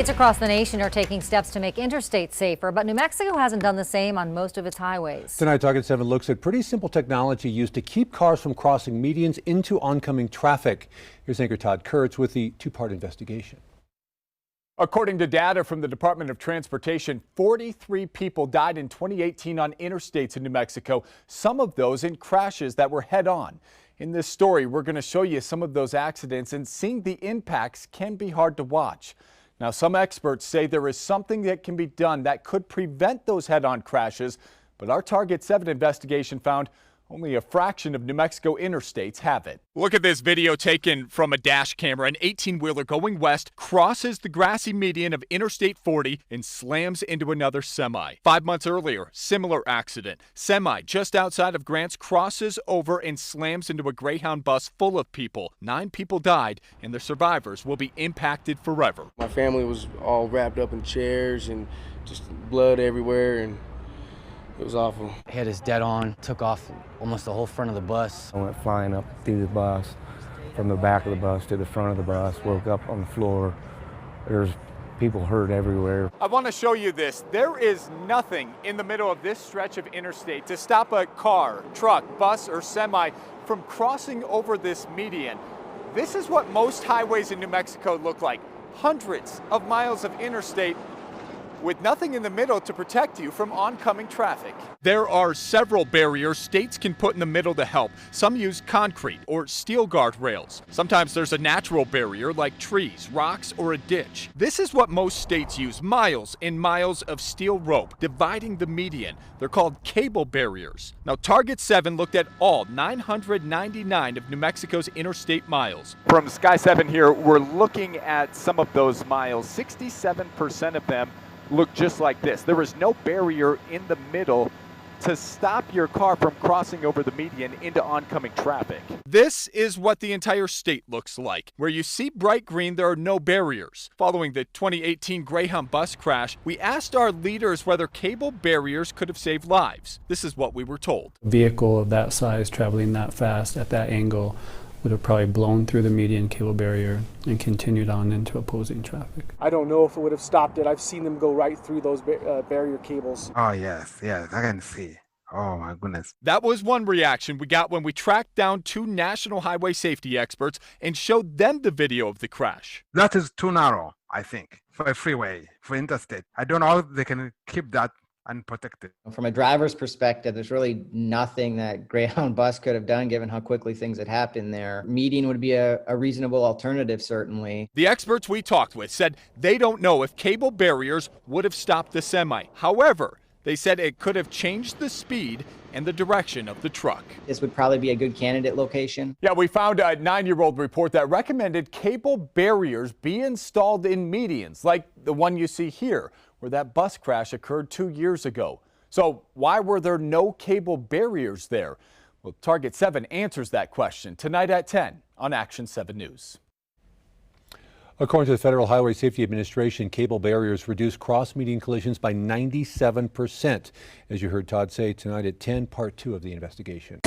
States across the nation are taking steps to make interstates safer, but New Mexico hasn't done the same on most of its highways. Tonight, Target 7 looks at pretty simple technology used to keep cars from crossing medians into oncoming traffic. Here's anchor Todd Kurtz with the two-part investigation. According to data from the Department of Transportation, 43 people died in 2018 on interstates in New Mexico, some of those in crashes that were head-on. In this story, we're going to show you some of those accidents, and seeing the impacts can be hard to watch. Now, some experts say there is something that can be done that could prevent those head-on crashes, but our Target 7 investigation found only a fraction of New Mexico interstates have it. Look at this video taken from a dash camera. An 18-wheeler going west crosses the grassy median of Interstate 40 and slams into another semi. 5 months earlier, similar accident. Semi just outside of Grants crosses over and slams into a Greyhound bus full of people. 9 people died, and the survivors will be impacted forever. My family was all wrapped up in chairs and just blood everywhere, and it was awful. Hit us dead on, took off almost the whole front of the bus. I went flying up through the bus, from the back of the bus to the front of the bus, woke up on the floor. There's people hurt everywhere. I want to show you this. There is nothing in the middle of this stretch of interstate to stop a car, truck, bus, or semi from crossing over this median. This is what most highways in New Mexico look like. Hundreds of miles of interstate with nothing in the middle to protect you from oncoming traffic. There are several barriers states can put in the middle to help. Some use concrete or steel guardrails. Sometimes there's a natural barrier like trees, rocks, or a ditch. This is what most states use, miles and miles of steel rope dividing the median. They're called cable barriers. Now, Target 7 looked at all 999 of New Mexico's interstate miles. From Sky 7 here, we're looking at some of those miles. 67% of them look just like this. There is no barrier in the middle to stop your car from crossing over the median into oncoming traffic. This is what the entire state looks like. Where you see bright green, there are no barriers. Following the 2018 Greyhound bus crash, we asked our leaders whether cable barriers could have saved lives. This is what we were told. A vehicle of that size traveling that fast at that angle would have probably blown through the median cable barrier and continued on into opposing traffic. I don't know if it would have stopped it. I've seen them go right through those barrier cables. Oh, yes, I can see. Oh, my goodness. That was one reaction we got when we tracked down 2 national highway safety experts and showed them the video of the crash. That is too narrow, I think, for a freeway, for interstate. I don't know how they can keep that unprotected. From a driver's perspective, there's really nothing that Greyhound bus could have done given how quickly things had happened there. Median would be a reasonable alternative, certainly. The experts we talked with said they don't know if cable barriers would have stopped the semi. However, they said it could have changed the speed and the direction of the truck. This would probably be a good candidate location. Yeah, we found a 9-year-old report that recommended cable barriers be installed in medians, like the one you see here, where that bus crash occurred 2 years ago. So why were there no cable barriers there? Well, Target 7 answers that question tonight at 10 on Action 7 News. According to the Federal Highway Safety Administration, cable barriers reduce cross-median collisions by 97%. As you heard Todd say tonight at 10, part 2 of the investigation.